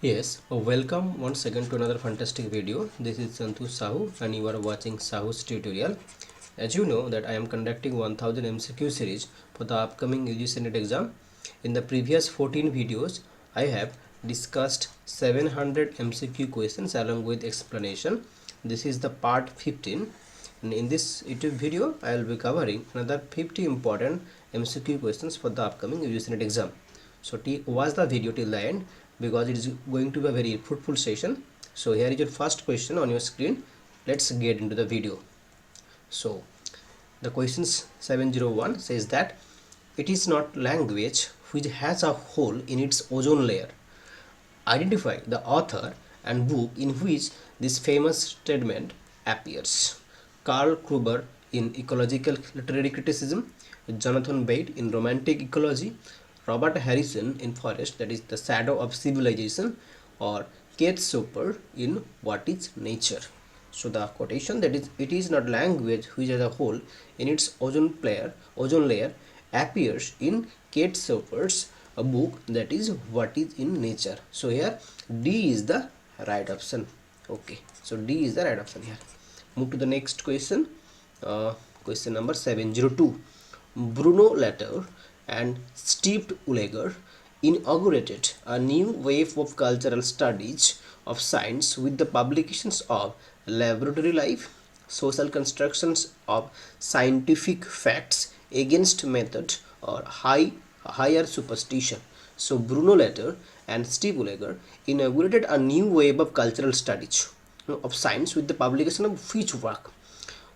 Yes, welcome once again to another fantastic video. This is Sahu and you are watching Sahu's tutorial. As you know that I am conducting 1000 MCQ series for the upcoming UGC NET exam. In the previous 14 videos, I have discussed 700 MCQ questions along with explanation. This is the part 15, and in this YouTube video, I will be covering another 50 important MCQ questions for the upcoming UGC NET exam. So watch the video till the end because it is going to be a very fruitful session. So here is your first question on your screen. Let's get into the video. So the questions 701 says that it is not language which has a hole in its ozone layer. Identify the author and book in which this famous statement appears. Karl Kruber in Ecological Literary Criticism, Jonathan Bate in Romantic Ecology, Robert Harrison in Forest, that is the Shadow of Civilization, or Kate Soper in What is Nature. So the quotation, that is, it is not language which as a whole in its ozone layer appears in Kate Soper's a book, that is What is in Nature. So here D is the right option. Okay, so D is the right option here. Move to the next question. Question number 702. Bruno Latour and Steve Ulliger inaugurated a new wave of cultural studies of science with the publications of Laboratory Life, Social Constructions of Scientific Facts Against Method or Higher Superstition. So Bruno Latour and Steve Ulliger inaugurated a new wave of cultural studies of science with the publication of which work?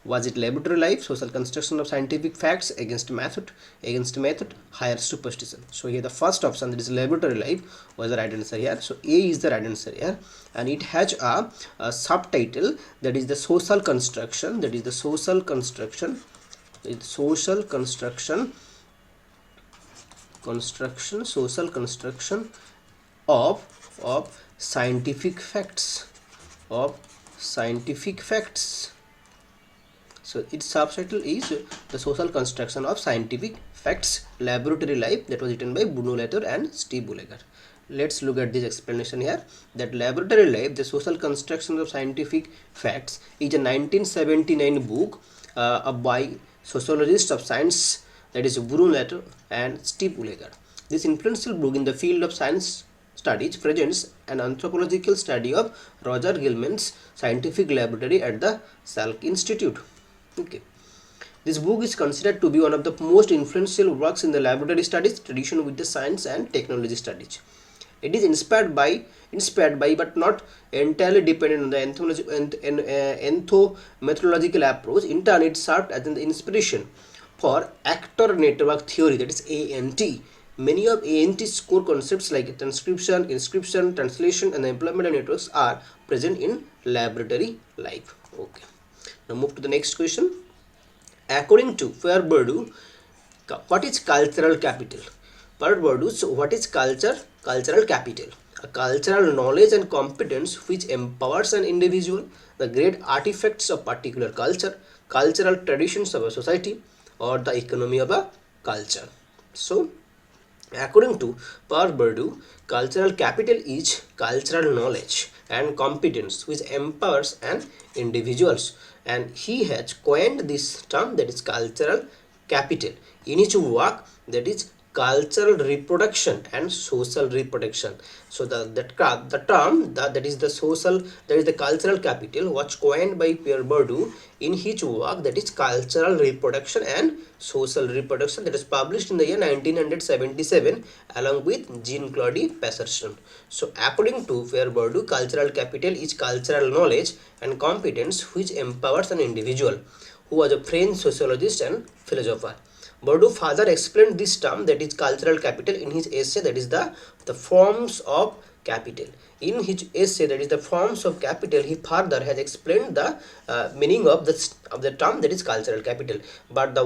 Was it Laboratory Life, Social Construction of Scientific Facts Against Method, Higher Superstition? So here the first option, that is Laboratory Life, was the right answer here. So A is the right answer here, and it has a subtitle, that is the Social Construction, Social Construction of scientific facts So its subtitle is the Social Construction of Scientific Facts, Laboratory Life, that was written by Bruno Latour and Steve Ulliger. Let's look at this explanation here. That Laboratory Life, the Social Construction of Scientific Facts, is a 1979 book by sociologists of science, that is Bruno Latour and Steve Ulliger. This influential book in the field of science studies presents an anthropological study of Roger Gilman's scientific laboratory at the Salk Institute. Okay, this book is considered to be one of the most influential works in the laboratory studies tradition with the science and technology studies. It is inspired by but not entirely dependent on the entomethodological approach. In turn, it served as an inspiration for actor network theory, that is ANT. Many of ANT's core concepts like transcription, inscription, translation, and the employment of networks are present in laboratory life. Okay. Now move to the next question. According to Pierre-Bourdieu, what is cultural capital? Pierre-Bourdieu, so what is cultural capital? A cultural knowledge and competence which empowers an individual, the great artifacts of particular culture, cultural traditions of a society, or the economy of a culture. So according to Pierre-Bourdieu, cultural capital is cultural knowledge and competence which empowers an individuals, and he has coined this term, that is cultural capital, in his work, that is Cultural Reproduction and Social Reproduction. So the term that is the cultural capital was coined by Pierre-Bourdieu in his work, that is Cultural Reproduction and Social Reproduction, that is published in the year 1977 along with Jean-Claude Passerson. So according to Pierre-Bourdieu, cultural capital is cultural knowledge and competence which empowers an individual, who was a French sociologist and philosopher. Bourdieu further explained this term, that is cultural capital, in his essay, that is the forms of capital. In his essay, that is the forms of capital, he further has explained the meaning of the term, that is cultural capital. But the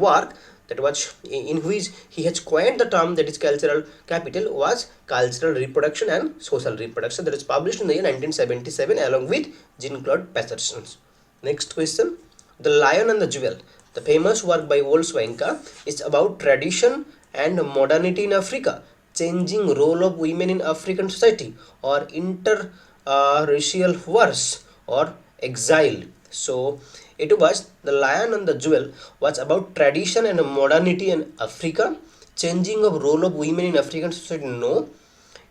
work that was in which he has coined the term, that is cultural capital, was Cultural Reproduction and Social Reproduction, that is published in the year 1977 along with Jean-Claude Passerson. Next question. The Lion and the Jewel, the famous work by Wolfgang, is about tradition and modernity in Africa. changing role of women in African society, or interracial wars, or exile. So it was The Lion and the Jewel was about tradition and modernity in Africa. Changing of role of women in African society, no.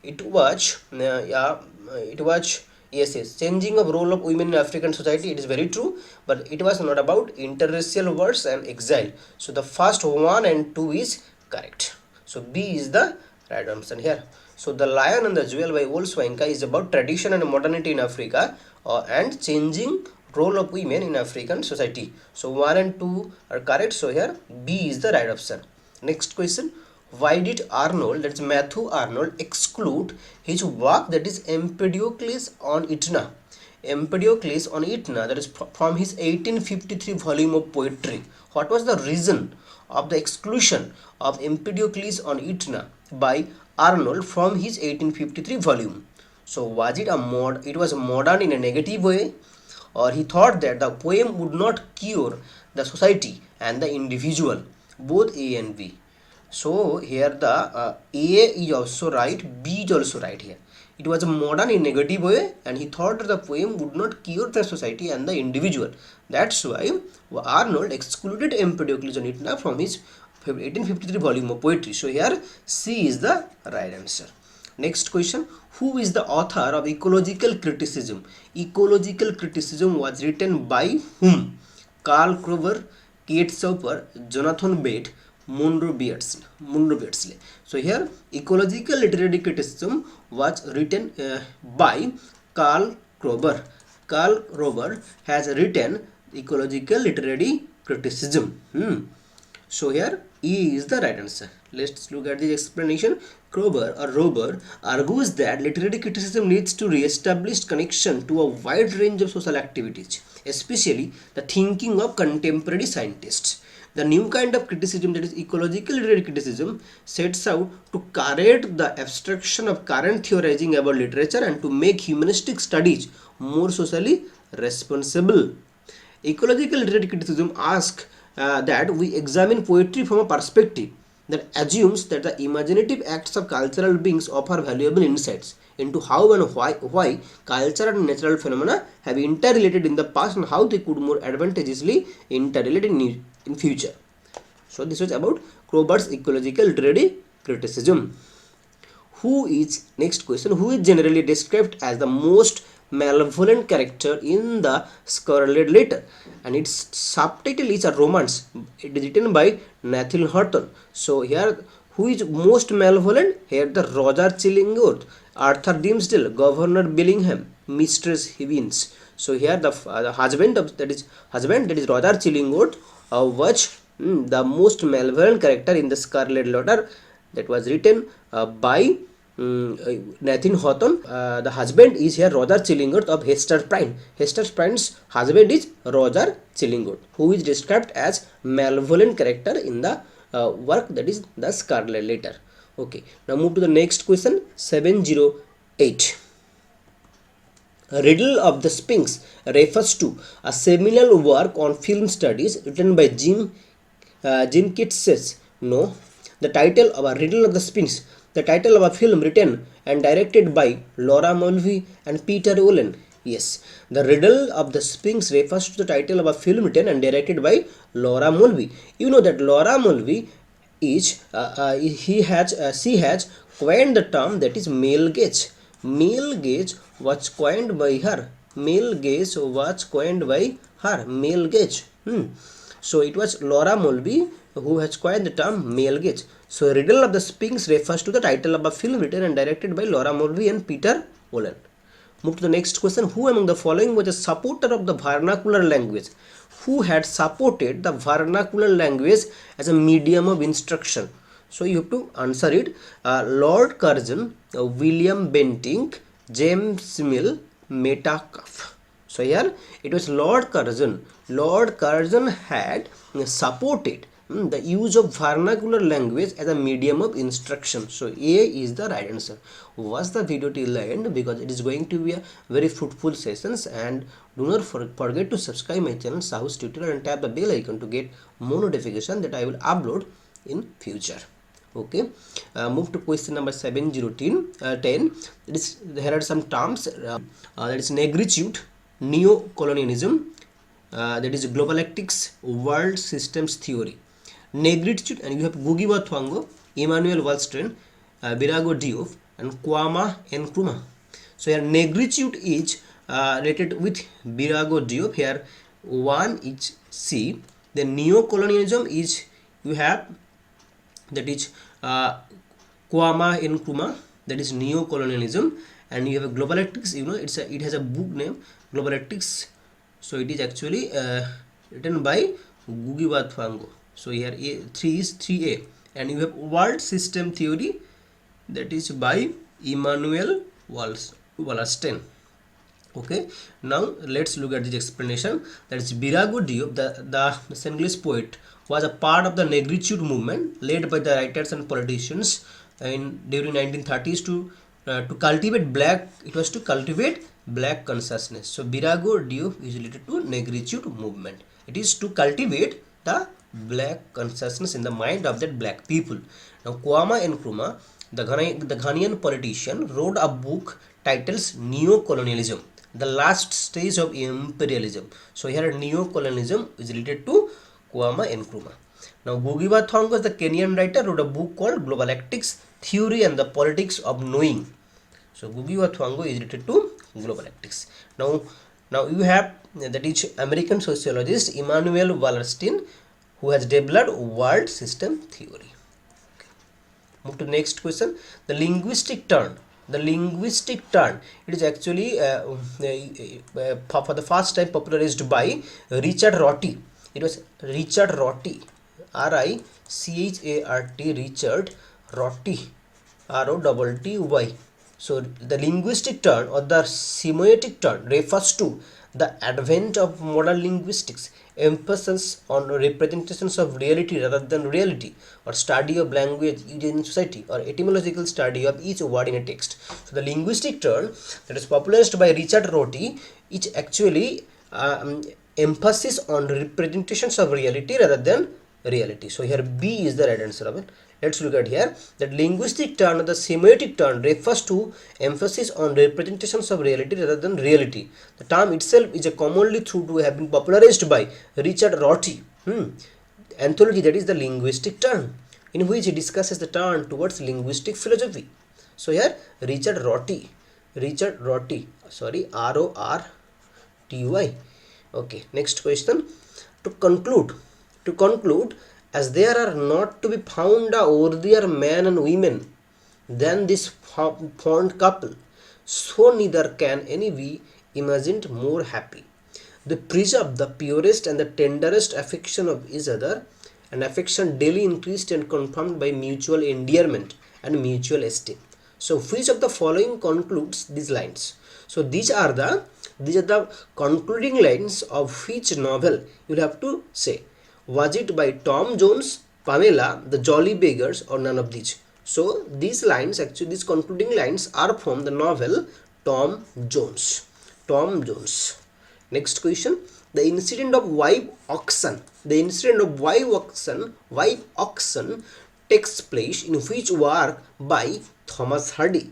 It was it was yes, changing of role of women in African society, it is very true, but it was not about interracial wars and exile. So the first one and two is correct. So B is the right answer here. So The Lion and the Jewel by Wolfswanka is about tradition and modernity in Africa, and changing role of women in African society. So 1 and 2 are correct. So here B is the right answer. Next question. Why did Arnold, that's Matthew Arnold, exclude his work, that is Empedocles on Etna? Empedocles on Etna, that is from his 1853 volume of poetry. What was the reason of the exclusion of Empedocles on Etna by Arnold from his 1853 volume? So was it it was modern in a negative way, or he thought that the poem would not cure the society and the individual? Both A and B. So here the A is also right, B is also right here. It was modern in negative way, and he thought that the poem would not cure the society and the individual. That's why Arnold excluded Empedocles on Etna from his 1853 volume of poetry. So here C is the right answer. Next question. Who is the author of Ecological Criticism? Ecological Criticism was written by whom? Karl Kroeber, Kate Sauper, Jonathan Bate, Munro Beardsley. So here Ecological Literary Criticism was written by Karl Kroeber. Karl Kroeber has written Ecological Literary Criticism. So here E is the right answer. Let's look at the explanation. Kroeber argues that literary criticism needs to re-establish connection to a wide range of social activities, especially the thinking of contemporary scientists. The new kind of criticism, that is ecological literary criticism, sets out to correct the abstraction of current theorizing about literature and to make humanistic studies more socially responsible. Ecological literary criticism asks that we examine poetry from a perspective that assumes that the imaginative acts of cultural beings offer valuable insights into how and why culture and natural phenomena have interrelated in the past and how they could more advantageously interrelate in future. So this was about Kroeber's ecological literary criticism. Next question, who is generally described as the most malevolent character in the Scarlet Letter? And its subtitle is a romance. It is written by Nathan Horton. So here, who is most malevolent? Here the Roger Chillingworth, Arthur Dimmesdale, Governor Bellingham, Mistress Higgins. So here the husband that is Roger Chillingworth was the most malevolent character in the Scarlet Letter, that was written by Nathan Hawthorne. The husband is here Roger Chillingworth of Hester Prynne. Hester Prynne's husband is Roger Chillingworth, who is described as malevolent character in the work, that is the Scarlet Letter. Okay, now move to the next question. 708. A Riddle of the Sphinx refers to a seminal work on film studies written by Jim Kitses. No. The title of A Riddle of the Sphinx, the title of a film written and directed by Laura Mulvey and Peter Olen. Yes, The Riddle of the Sphinx refers to the title of a film written and directed by Laura Mulvey. You know that Laura Mulvey is she has coined the term, that is male gaze. Male gaze was coined by her. Male gaze was coined by her. Male gaze. So it was Laura Mulvey who has coined the term male gaze. So Riddle of the Sphinx refers to the title of a film written and directed by Laura Mulvey and Peter Olen. Move to the next question. Who among the following was a supporter of the vernacular language? Who had supported the vernacular language as a medium of instruction? So you have to answer it. Lord Curzon, William Bentinck, James Mill, Metcalfe. So here it was Lord Curzon. Lord Curzon had supported the use of vernacular language as a medium of instruction. So A is the right answer. Watch the video till the end because it is going to be a very fruitful sessions, and do not forget to subscribe my channel SAHOO'S Tutorial and tap the bell icon to get more notification that I will upload in future. Okay, move to question number 710. 10. Here are some terms. That is negritude, neo-colonialism, that is globalactics, world systems theory. Negritude, and you have Gugi wa Thwango, Emmanuel Wallström, Birago Diop, and Kwama Nkrumah. So here negritude is related with Birago Diop. Here one is C. Then neo-colonialism is, you have, that is Kwama Nkrumah, that is neo-colonialism. And you have a globalactics, you know, it has a book name, globalactics. So it is actually written by Gugi wa Thwango. So here 3 is 3A. And you have world system theory, that is by Emmanuel Wallström. Okay, now let's look at this explanation. That is Birago Diop, the Senegalese poet, was a part of the negritude movement led by the writers and politicians during 1930s to cultivate black. It was to cultivate black consciousness. So Birago Diop is related to negritude movement. It is to cultivate the black consciousness in the mind of that black people. Now Kwama Nkrumah, the Ghanaian politician, wrote a book titled Neo-Colonialism, the last stage of imperialism. So here neo-colonialism is related to Kwama Nkrumah. Now Ngugi wa Thiong'o, the Kenyan writer, wrote a book called Globalactics, Theory and the Politics of Knowing. So Ngugi wa Thiong'o is related to globalactics. Now you have, that is American sociologist Emmanuel Wallström, who has developed world system theory. Okay. Move to the next question. The linguistic turn. It is actually for the first time popularized by Richard Rorty. It was Richard Rorty, R-I-C-H-A-R-T, Richard Rorty, R-O-T-T-Y. So the linguistic turn or the semiotic turn refers to the advent of modern linguistics, emphasis on representations of reality rather than reality, or study of language used in society, or etymological study of each word in a text. So the linguistic turn that is popularized by Richard Rorty is actually emphasis on representations of reality rather than reality. So here B is the right answer of it. Let's look at here. That linguistic turn or the semiotic turn refers to emphasis on representations of reality rather than reality. The term itself is a commonly thought to have been popularized by Richard Rorty anthology, that is the linguistic turn, in which he discusses the turn towards linguistic philosophy. So here Richard Rorty, sorry, R-O-R-T-Y. Okay, next question. To conclude, as there are not to be found a worthier man and women than this fond couple, so neither can any be imagined more happy. They preserve the purest and the tenderest affection of each other, an affection daily increased and confirmed by mutual endearment and mutual esteem. So which of the following concludes these lines? So these are the concluding lines of which novel? You'll have to say. Was it by Tom Jones, Pamela, The Jolly Beggars, or none of these? So these lines, actually these concluding lines, are from the novel Tom Jones. Next question. The incident of wife auction takes place in which work by Thomas Hardy?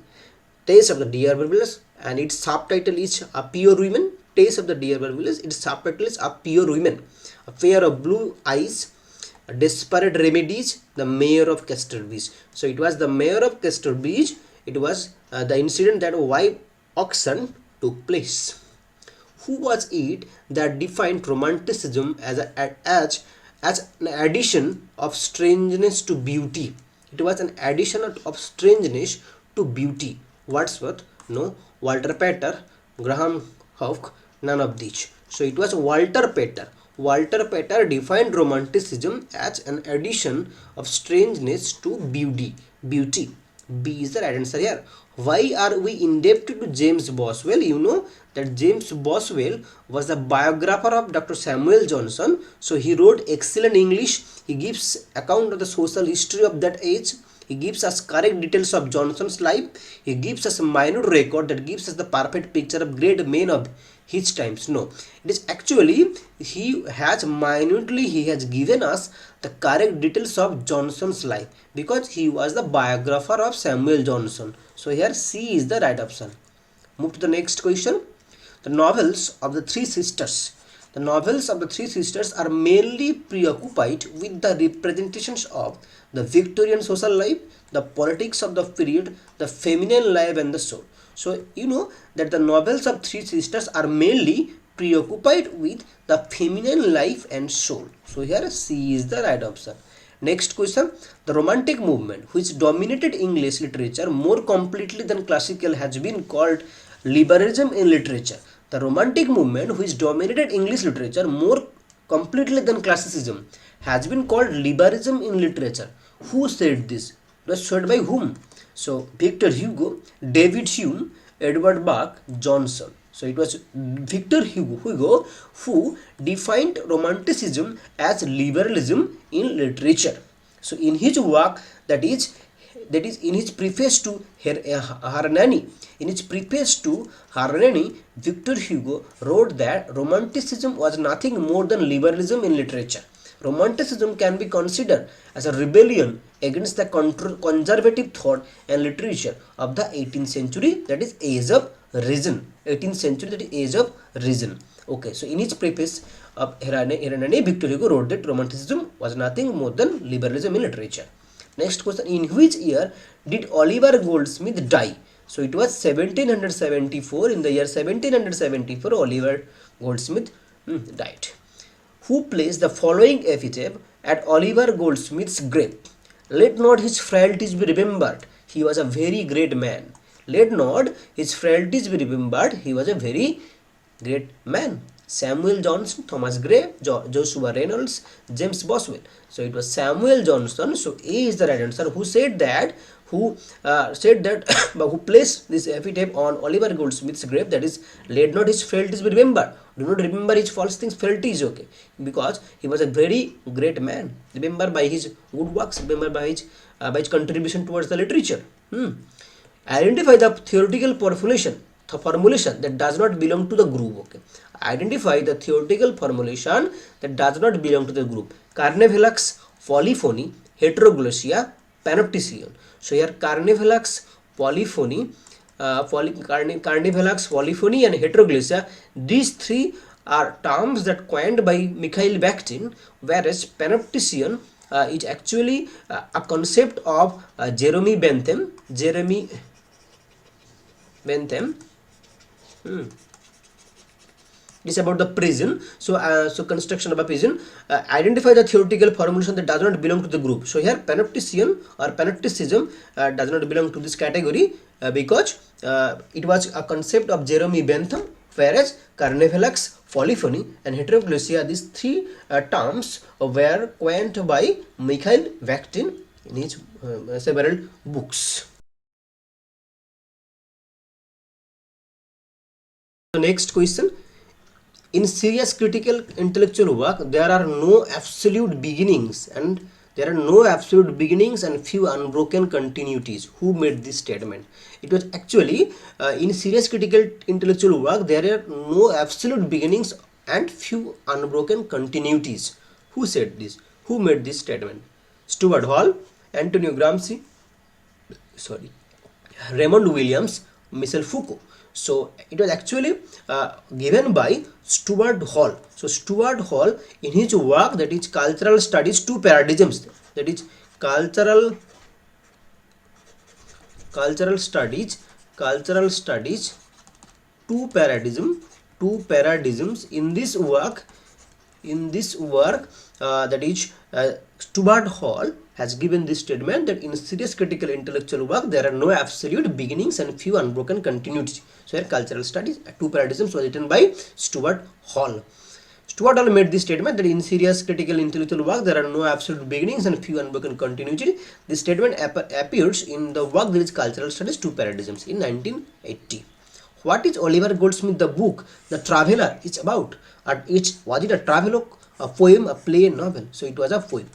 Tales of the Dear Willis, and its subtitle is A Pure Women. Tales of the Dear Willis, its subtitle is A Pure Women. A Pair of Blue Eyes, Desperate Remedies, The Mayor of Casterbridge. So it was the Mayor of Casterbridge. It was the incident that wife auction took place. Who was it that defined romanticism as an addition of strangeness to beauty? It was an addition of strangeness to beauty. Wordsworth? No. Walter Pater? Graham Hawke? None of these. So it was Walter Pater. Walter Pater defined romanticism as an addition of strangeness to beauty. B is the right answer here. Why are we indebted to James Boswell? You know that James Boswell was the biographer of Dr. Samuel Johnson. So he wrote excellent English. He gives account of the social history of that age. He gives us correct details of Johnson's life. He gives us a minute record that gives us the perfect picture of great men of his times. No, it is actually he has given us the correct details of Johnson's life, because he was the biographer of Samuel Johnson. So here C is the right option. Move to the next question. The novels of the three sisters. The novels of the three sisters are mainly preoccupied with the representations of the Victorian social life, the politics of the period, the feminine life, and the soul. So you know that the novels of three sisters are mainly preoccupied with the feminine life and soul. So here C is the right option. Next question. The Romantic movement, which dominated English literature more completely than classical, has been called liberalism in literature. The Romantic movement, which dominated English literature more completely than classicism, has been called liberalism in literature. Who said this? It was said by whom? So Victor Hugo, David Hume, Edward Bach, Johnson. So it was Victor Hugo who defined Romanticism as liberalism in literature. So in his work, that is in his preface to Hernani, Victor Hugo wrote that Romanticism was nothing more than liberalism in literature. Romanticism can be considered as a rebellion against the conservative thought and literature of the 18th century, that is age of reason. 18th century, that is age of reason. Okay, so in his preface of Hernani, Victor Hugo wrote that Romanticism was nothing more than liberalism in literature. Next question. In which year did Oliver Goldsmith die? So it was 1774. In the year 1774, Oliver Goldsmith died. Who placed the following epitaph at Oliver Goldsmith's grave? Let not his frailties be remembered, he was a very great man. Let not his frailties be remembered, he was a very great man. Samuel Johnson, Thomas Gray, Joshua Reynolds, James Boswell. So it was Samuel Johnson. So A is the right answer. Who said that? Who who placed this epitaph on Oliver Goldsmith's grave? That is, let not his frailties be remembered. Do not remember his false things. Frailties, okay, because he was a very great man. Remember by his good works. Remember by his contribution towards the literature. Identify the theoretical formulation that does not belong to the group. Okay, identify the theoretical formulation that does not belong to the group. Carnivalax, polyphony, heteroglossia, panopticon. So here carnivalax, polyphony, carnivalax, polyphony, and heteroglossia. These three are terms that coined by Mikhail Bakhtin, whereas panopticon is actually a concept of Jeremy Bentham. It's about the prison. So construction of a prison. Identify the theoretical formulation that does not belong to the group. So here panopticon or panopticism does not belong to this category because it was a concept of Jeremy Bentham, whereas carnivalax, polyphony, and heteroglossia, these three terms were coined by Mikhail Bakhtin in his several books. The next question. In serious critical intellectual work, there are no absolute beginnings and few unbroken continuities. Who made this statement? It was actually in serious critical intellectual work, there are no absolute beginnings and few unbroken continuities. Who said this? Who made this statement? Stuart Hall, Antonio Gramsci, Raymond Williams, Michel Foucault. So it was actually given by Stuart Hall. So Stuart Hall, in his work, that is Cultural Studies, Two Paradigms, that is Cultural Studies, Two Paradigms. In this work, that is Stuart Hall has given this statement that in serious critical intellectual work, there are no absolute beginnings and few unbroken continuities. So here Cultural Studies, Two Paradigms was written by Stuart Hall. Stuart Hall made this statement that in serious critical intellectual work, there are no absolute beginnings and few unbroken continuities. This statement appears in the work that is Cultural Studies, Two Paradigms in 1980. What is Oliver Goldsmith, the book, The Traveller, is about? Was it a travelogue, a poem, a play, a novel? So it was a poem.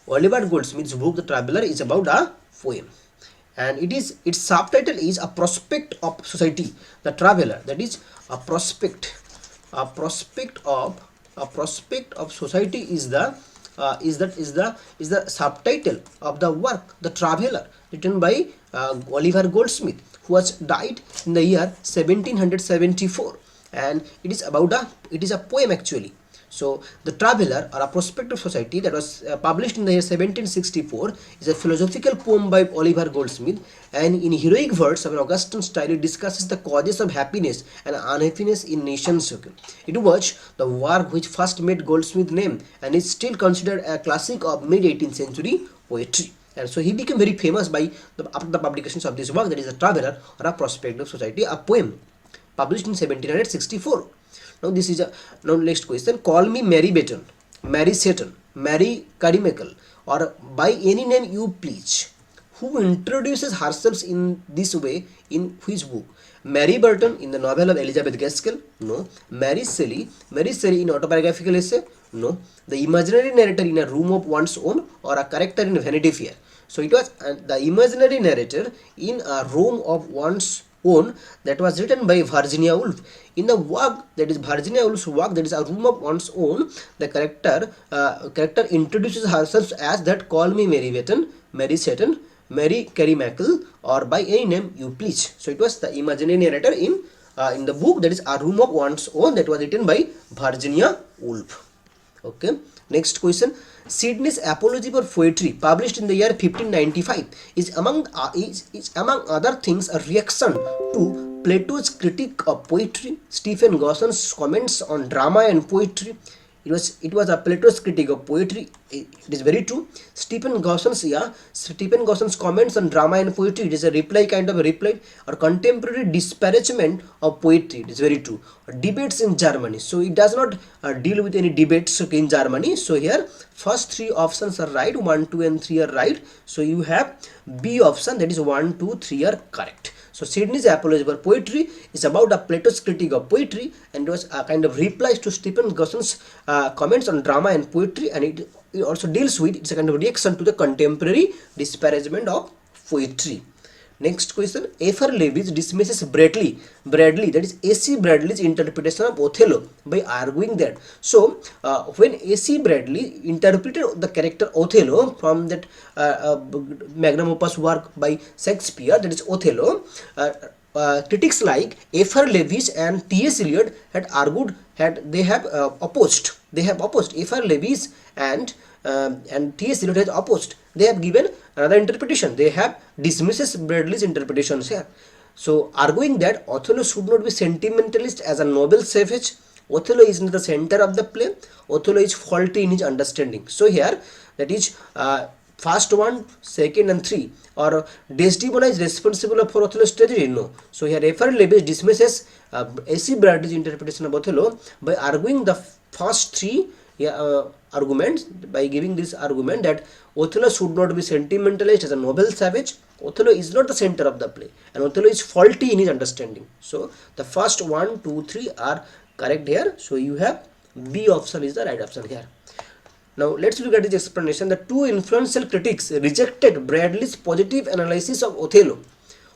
Oliver Goldsmith's book, The Traveller, is about a poem, and its subtitle is A Prospect of Society. The Traveller, that is a prospect a prospect of society is the is the subtitle of the work The Traveller, written by Oliver Goldsmith, who was died in the year 1774, and it is a poem actually. So The Traveller, or a prospective society, that was published in the year 1764, is a philosophical poem by Oliver Goldsmith, and in heroic verse of an Augustan style, it discusses the causes of happiness and unhappiness in nations. Okay. It was the work which first made Goldsmith's name and is still considered a classic of mid-18th century poetry. And so he became very famous after the publications of this work, that is The Traveller, or a prospective society, a poem published in 1764. Now next question. Call me Mary Baton, Mary Seton, Mary Carmichael, or by any name you please. Who introduces herself in this way in which book? Mary Burton in the novel of Elizabeth Gaskell? No. Mary Shelley in autobiographical essay? No. The imaginary narrator in a room of one's own, or a character in Vanity Fair? So it was the imaginary narrator in a room of one's own, that was written by Virginia Woolf. In the work, that is Virginia Woolf's work, that is A Room of One's Own, the character introduces herself as that. Call me Mary Baton, Mary Seton, Mary Carmichael, or by any name you please. So it was the imaginary narrator in the book, that is A Room of One's Own, that was written by Virginia Woolf. Okay. Next question. Sidney's Apology for Poetry, published in the year 1595, is among other things a reaction to Plato's critique of poetry, Stephen Gossen's comments on drama and poetry. It was a Plato's critique of poetry. It is very true. Stephen Gossen's comments on drama and poetry, it is a kind of a reply, or contemporary disparagement of poetry. It is very true. Debates in Germany. So it does not deal with any debates in Germany. So here first three options are right. 1, 2 and 3 are right. So you have B option, that is 1, 2, 3 are correct. So Sidney's Apology for Poetry is about a Plato's critique of poetry, and it was a kind of replies to Stephen Gossen's comments on drama and poetry, and it also deals with, it's a kind of reaction to the contemporary disparagement of poetry. Next question. F.R. Lewis dismisses Bradley, that is A.C. Bradley's interpretation of Othello, by arguing that. So when A.C. Bradley interpreted the character Othello from that magnum opus work by Shakespeare, that is Othello, critics like F.R. Lewis and T.S. Eliot have opposed. F.R. Lewis and T.S. Eliot has opposed. They have given another interpretation. They have dismisses Bradley's interpretations here. So arguing that Othello should not be sentimentalist as a noble savage. Othello is not the center of the play. Othello is faulty in his understanding. So here, that is first 1, 2 and 3. Or Desdemona is responsible for Othello's tragedy? No. So here F.R. Lewis dismisses A.C. Bradley's interpretation of Othello by arguing the first 3 arguments, by giving this argument that Othello should not be sentimentalist as a noble savage. Othello is not the center of the play, and Othello is faulty in his understanding. So the first 1, 2, 3 are correct here. So you have B option is the right option here. Now let's look at this explanation. The two influential critics rejected Bradley's positive analysis of Othello.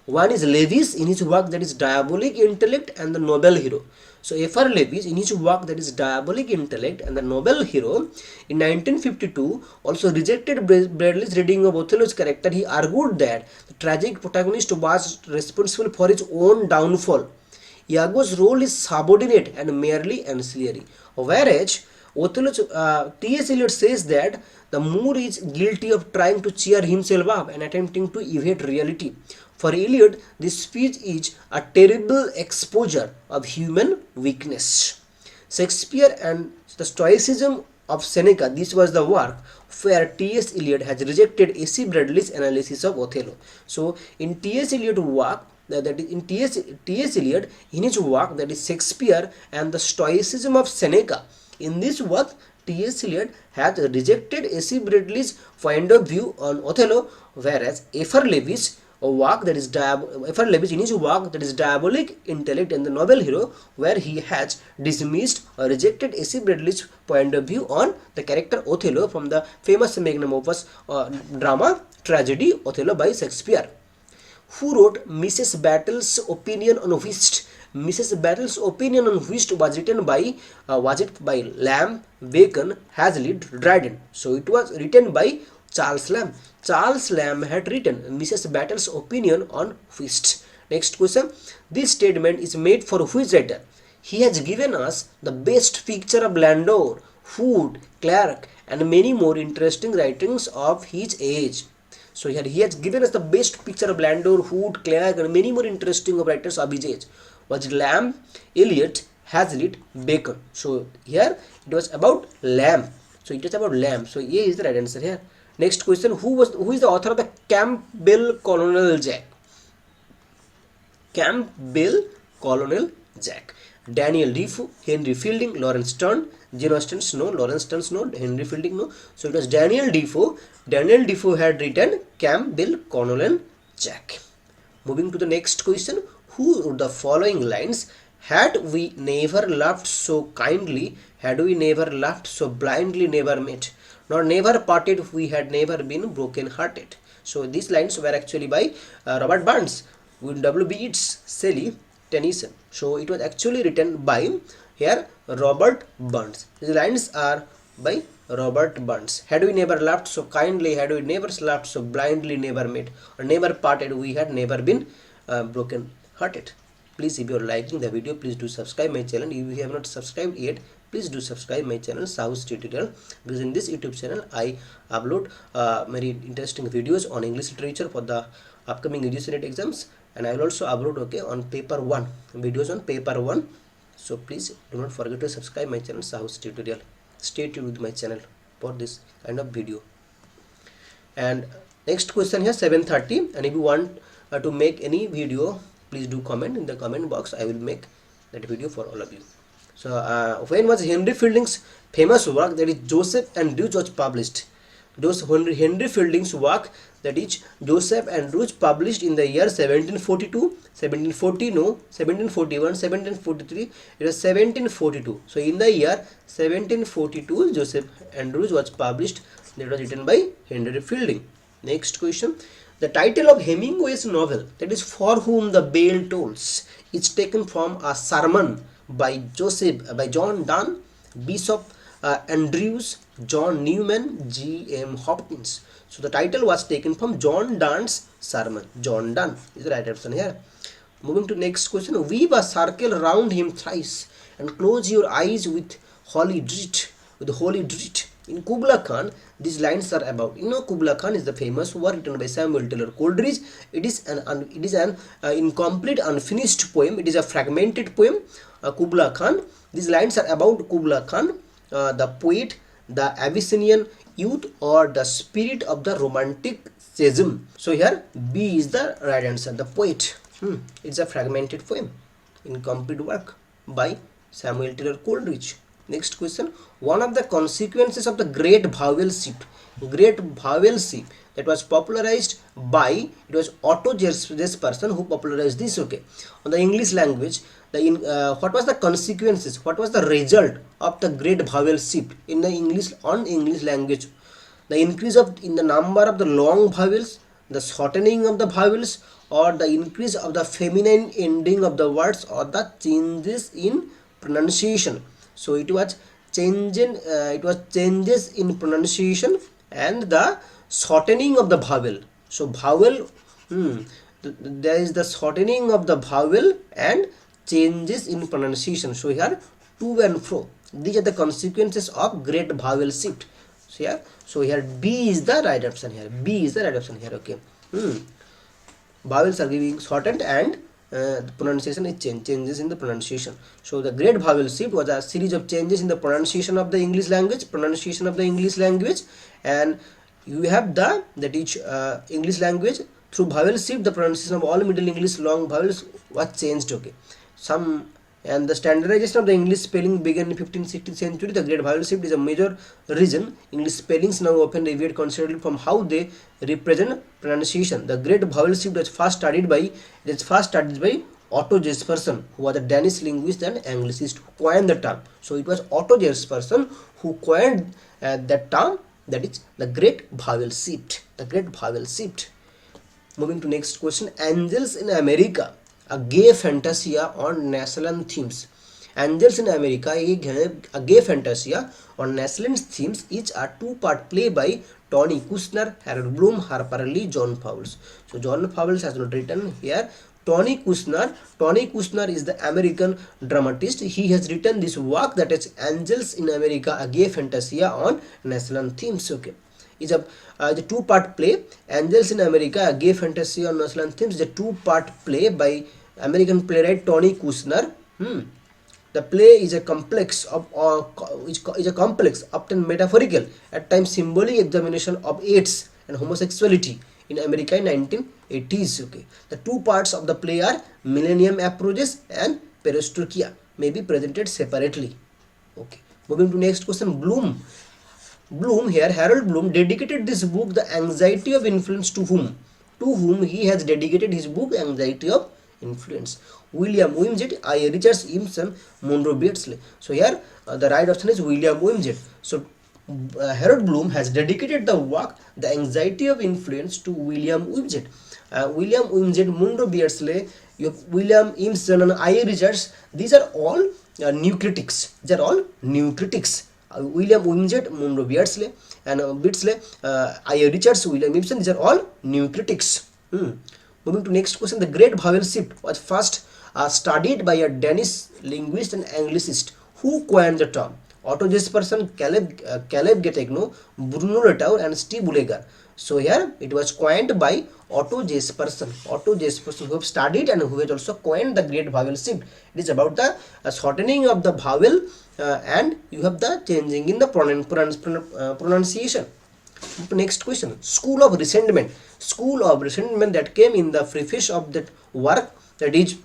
One is Lewis in his work, that is Diabolic Intellect and the Noble Hero. So F.R. Lewis in his work, that is Diabolic Intellect and the Noble Hero, in 1952 also rejected Bradley's reading of Othello's character. He argued that the tragic protagonist was responsible for his own downfall. Iago's role is subordinate and merely ancillary. Whereas Othello's T.S. Eliot says that the Moor is guilty of trying to cheer himself up and attempting to evade reality. For Eliot, this speech is a terrible exposure of human weakness. Shakespeare and the Stoicism of Seneca, this was the work where T.S. Eliot has rejected A.C. Bradley's analysis of Othello. So in T.S. Eliot's work, T.S. Eliot in his work, that is Shakespeare and the Stoicism of Seneca, in this work T.S. Eliot has rejected A.C. Bradley's point of view on Othello, whereas F.R. Lewis in his work, that is Diabolic Intellect and the Noble Hero, where he has dismissed or rejected A.C. Bradley's point of view on the character Othello from the famous magnum opus drama tragedy Othello by Shakespeare. Who wrote Mrs. Battle's opinion on whist? Mrs. Battle's opinion on whist was written by Lamb, Bacon, Hazlitt, Dryden. So it was written by Charles Lamb. Charles Lamb had written Mrs. Battle's opinion on whist. Next question. This statement is made for which writer? He has given us the best picture of Landor, Hood, Clark, and many more interesting writings of his age. So here he has given us the best picture of Landor, Hood, Clark, and many more interesting writers of his age. Was it Lamb, Eliot, Hazlitt, Bacon? So here it was about Lamb. So it is about Lamb. So A is the right answer here. Next question. Who is the author of the Campbell Colonel Jack? Campbell Colonel Jack. Daniel Defoe, Henry Fielding, Lawrence Stern, Jane Austen, no, Lawrence Stern, no, Henry Fielding, no. So it was Daniel Defoe. Daniel Defoe had written Campbell Colonel Jack. Moving to the next question. Who wrote the following lines? Had we never loved so kindly, had we never loved so blindly, never met, nor never parted, we had never been broken hearted. So these lines were actually by Robert Burns, W.B. Yeats, Shelley, Tennyson. So it was actually written by here Robert Burns. These lines are by Robert Burns. Had we never loved so kindly, had we never loved so blindly, never met, or never parted, we had never been broken hearted. Please, if you are liking the video, please do subscribe my channel. If you have not subscribed yet, please do subscribe my channel SAHOO'S Tutorial, because in this YouTube channel I upload very interesting videos on English literature for the upcoming UGC exams, and I will also upload on paper 1 videos on paper 1. So please do not forget to subscribe my channel SAHOO'S Tutorial. Stay tuned with my channel for this kind of video. And next question here 7:30, and if you want to make any video, please do comment in the comment box. I will make that video for all of you. So when was Henry Fielding's famous work, that is Joseph Andrews, was published? Henry Fielding's work, that is Joseph Andrews, published in the year 1742, 1740, no, 1741, 1743. It was 1742. So in the year 1742, Joseph Andrews was published. That was written by Henry Fielding. Next question. The title of Hemingway's novel, that is For Whom the Bell Tolls, is taken from a sermon by John Donne, Bishop Andrews, John Newman, G.M. Hopkins. So the title was taken from John Donne's sermon. John Donne is the right option here. Moving to next question. Weave a circle round him thrice and close your eyes with holy dread. In Kubla Khan, these lines are about, Kubla Khan is the famous work written by Samuel Taylor Coleridge. It is an incomplete, unfinished poem. It is a fragmented poem. Kubla Khan. These lines are about Kubla Khan, the poet, the Abyssinian youth, or the spirit of the romanticism. So here B is the right answer. The poet. It's a fragmented poem, incomplete work by Samuel Taylor Coleridge. Next question. One of the consequences of the great vowel shift that was popularized by, it was Otto Jesperson who popularized this. On the English language, what was the consequences? What was the result of the great vowel shift in the English language? The increase in the number of the long vowels, the shortening of the vowels, or the increase of the feminine ending of the words, or the changes in pronunciation. So it was changes in pronunciation and the shortening of the vowel. So vowel, there is the shortening of the vowel and changes in pronunciation. So here to and fro. These are the consequences of great vowel shift. So here B is the right option here. B is the right option here. Vowels are giving shortened and the pronunciation is changes in the pronunciation. So the great vowel shift was a series of changes in the pronunciation of the English language, and you have that each English language, through vowel shift the pronunciation of all Middle English long vowels was changed. And the standardization of the English spelling began in 15th, 16th century. The great vowel shift is a major reason English spellings now often deviate considerably from how they represent pronunciation. The great vowel shift was first studied by Otto Jesperson, who was a Danish linguist and Anglicist, who coined the term. So it was Otto Jesperson who coined that term, that is the great vowel shift. Moving to next question. Angels in America a gay fantasia on national themes. Angels in America, a gay fantasia on national themes, is a two-part play by Tony Kushner, Harold Bloom, Harper Lee, John Fowles. So John Fowles has not written here. Tony Kushner is the American dramatist. He has written this work, that is Angels in America, a gay fantasia on national themes. Okay, is the two-part play. Angels in America, a gay fantasy on national themes, is a two-part play by American playwright Tony Kushner. The play is a complex is a complex, often metaphorical, at times symbolic examination of AIDS and homosexuality in America in 1980s. Okay, the two parts of the play are Millennium Approaches and Perestroika, may be presented separately. Okay, moving to next question. Bloom here, Harold Bloom dedicated this book, The Anxiety of Influence, to whom? To whom he has dedicated his book, Anxiety of Influence? William Wimsett, I. Richards, Emerson, Monroe Beardsley. So here the right option is William Wimsett. So Harold Bloom has dedicated the work, The Anxiety of Influence, to William Wimsett. William Wimsett, Monroe Beardsley, William Emerson, and I. Richards. These are all new critics. These are all new critics. William Wimsett, Monroe Beardsley, and I. Richards, William Emerson. These are all new critics. Moving to next question. The great vowel shift was first studied by a Danish linguist and Anglicist. Who coined the term? Otto Jespersen, Caleb Gettegno, Bruno Latour, and Steve Ulliger. So here it was coined by Otto Jespersen. Otto Jespersen, who have studied and who has also coined the great vowel shift. It is about the shortening of the vowel and you have the changing in the pronunciation. Next question. School of Resentment. School of Resentment, that came in the preface of that work, that is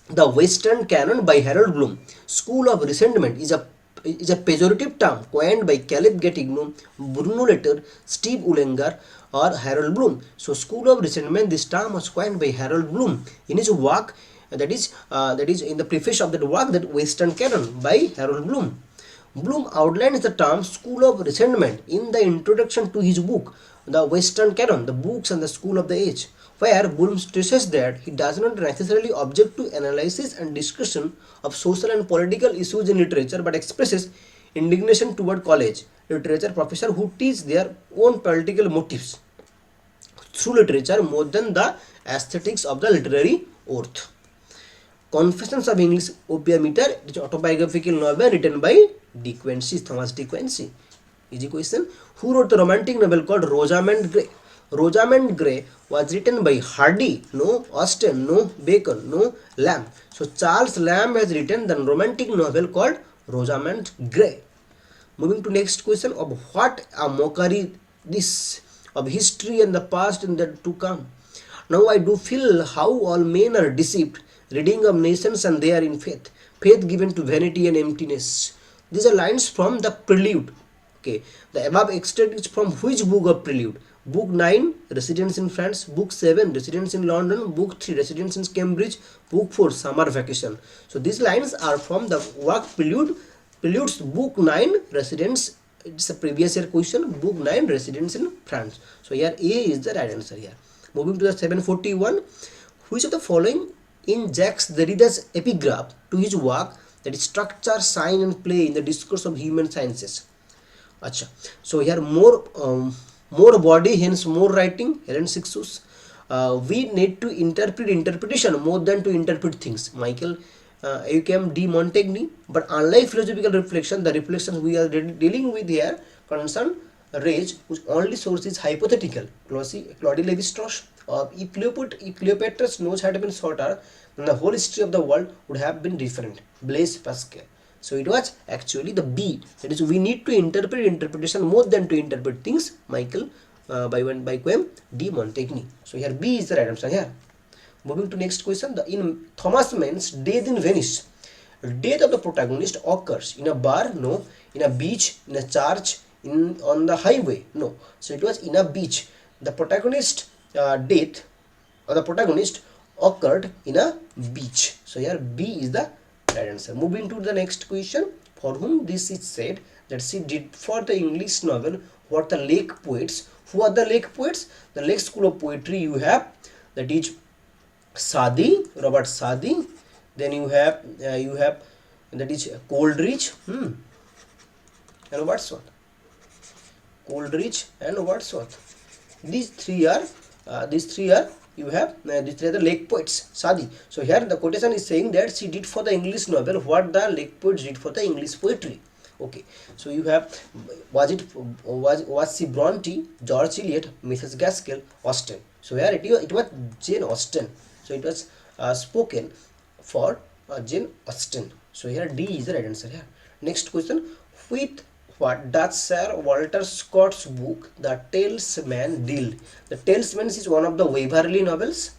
The Western Canon by Harold Bloom. School of Resentment is a pejorative term coined by Caleb Gettigno, Bruno Latour, Steve Ullinger, or Harold Bloom. So School of Resentment, this term was coined by Harold Bloom in his work, that is in the preface of that work, that Western Canon by Harold Bloom. Bloom outlines the term School of Resentment in the introduction to his book, The Western Canon, the Books and the School of the Age, where Bloom stresses that he does not necessarily object to analysis and discussion of social and political issues in literature, but expresses indignation toward college literature professors who teach their own political motives through literature more than the aesthetics of the literary oath. Confessions of English Opium Eater, it is autobiographical novel written by Thomas De Quincey. Easy question. Who wrote the romantic novel called Rosamund Grey? Rosamund Grey was written by Hardy, no Austen, no Bacon, no Lamb. So Charles Lamb has written the romantic novel called Rosamund Grey. Moving to next question. Of what a mockery this, of history and the past and the to come. Now I do feel how all men are deceived, reading of nations and they are in faith, faith given to vanity and emptiness. These are lines from the Prelude. Okay, the above extract is from which book of Prelude? Book 9, Residence in France. Book 7, Residence in London. Book 3, Residence in Cambridge. Book 4, Summer Vacation. So these lines are from the work Prelude. Prelude's Book 9, Residence. It's a previous year question. Book 9, Residence in France. So here A is the right answer here. Moving to the 741. Which of the following in Jacques Derrida's epigraph to his work, that is Structure, Sign and Play in the Discourse of Human Sciences? Acha. So here more body, hence more writing, Helen Sixtus. We need to interpret interpretation more than to interpret things, Michael Eucam de Montaigne. But unlike philosophical reflection, the reflections we are dealing with here concern rage, whose only source is hypothetical. Claude Lévi-Strauss. If Cleopatra's nose had been shorter, then the whole history of the world would have been different. Blaise Pascal. So it was actually the B. That is, we need to interpret interpretation more than to interpret things. Michael by Eucam de Montaigne. So here B is the right answer here. Moving to next question. In Thomas Mann's Death in Venice, death of the protagonist occurs in a bar, no. In a beach, in a church, on the highway, no. So it was in a beach. The protagonist death of the protagonist occurred in a beach. So here B is the right answer. Moving to the next question. For whom this is said that she did for the English novel What the Lake Poets. Who are the Lake Poets? The Lake School of Poetry you have, that is Sadi, Robert Sadi. Then you have that is Coleridge, and Wordsworth. Coleridge and Wordsworth. These three are you have these three are the lake poets. Sadi. So here the quotation is saying that she did for the English novel what the lake poets did for the English poetry. Okay. So you have was she Bronte, George Eliot, Mrs. Gaskell, Austen. So here it was Jane Austen. So it was spoken for Jane Austen. So here D is the right answer here. Next question. With what does Sir Walter Scott's book The Talesman deal? The Talesman is one of the Waverley novels.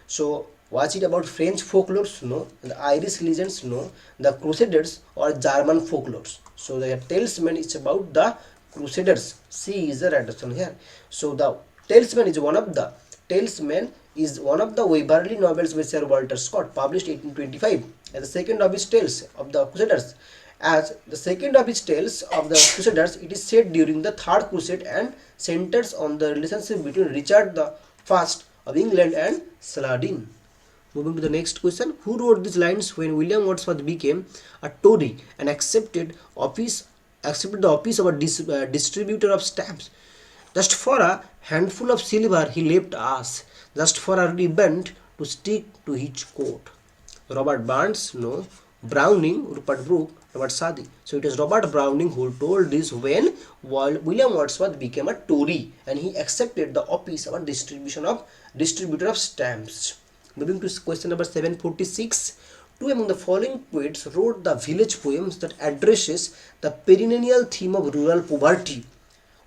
So was it about French folklores? No. The Irish legends? No. The Crusaders or German folklores? So the Talesman is about the Crusaders. C is the right answer here. So the Talesman is one of the Waverley novels by Sir Walter Scott, published 1825, as the second of his tales of the Crusaders. As the second of his tales of the Crusaders, it is set during the Third Crusade and centers on the relationship between Richard the First of England and Saladin. Moving to the next question, who wrote these lines when William Wordsworth became a Tory and accepted the office of a distributor of stamps? Just for a handful of silver he left us, just for a ribbon to stick to his coat. Robert Burns? No. Browning, Rupert Brooke, Robert Sadi. So it is Robert Browning who told this when William Wordsworth became a Tory and he accepted the office of a distributor of stamps. Moving to question number 746. Two among the following poets wrote the village poems that addresses the perennial theme of rural poverty.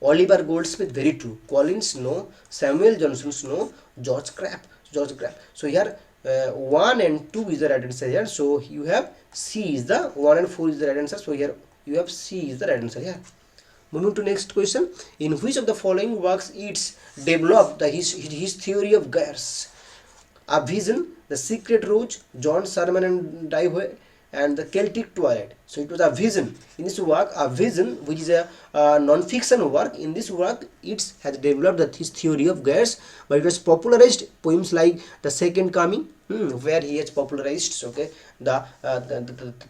Oliver Goldsmith, very true. Collins, no. Samuel Johnson, no. George Crabbe. So here 1 and 2 is the right answer here. So you have C is the 1 and 4 is the right answer. So here you have C is the right answer here. Moving to next question. In which of the following works it's developed his theory of gears? A Vision, The Secret Rose, John Sermon and Dive, and The Celtic Twilight. So it was A Vision. In this work, A Vision, which is a non-fiction work, in this work it has developed his theory of gears, but it was popularized poems like The Second Coming, where he has popularized the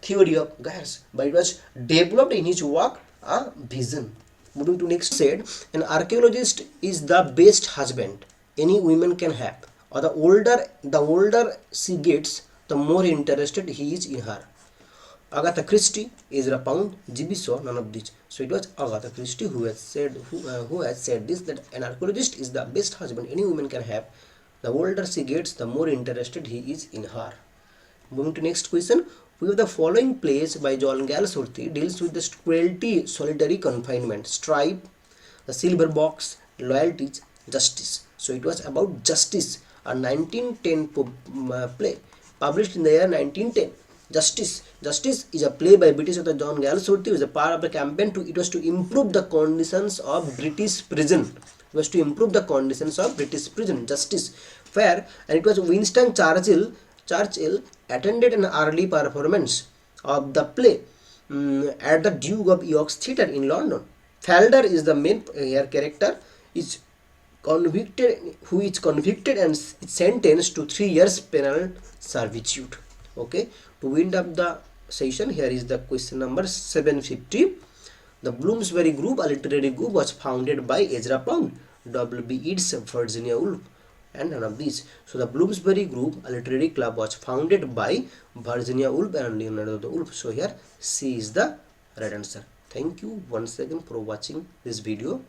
theory of gears, but it was developed in his work A Vision. Moving to next, said an archaeologist is the best husband any woman can have, or the older she gets, the more interested he is in her. Agatha Christie, Ezra Pound, G.B. Shaw, none of these. So it was Agatha Christie who has said this, that an archaeologist is the best husband any woman can have. The older she gets, the more interested he is in her. Moving to next question. We have the following plays by John Galsworthy deals with the cruelty, solitary confinement, strife, the silver box, loyalties, justice. So it was about justice, a 1910 play published in the year 1910. Justice is a play by British author John Galsworthy. It was a part of the campaign to improve the conditions of British prison. Justice, fair, and it was Winston Churchill attended an early performance of the play at the Duke of York's Theatre in London. Falder is the main character, who is convicted and is sentenced to 3 years penal servitude. Okay, to wind up the session, here is the question number 750. The Bloomsbury Group, a literary group, was founded by Ezra Pound, W.B. Yeats, Virginia Woolf, and none of these. So the Bloomsbury Group, a literary club, was founded by Virginia Woolf and Leonardo the Wolf. So here C is the right answer. Thank you once again for watching this video.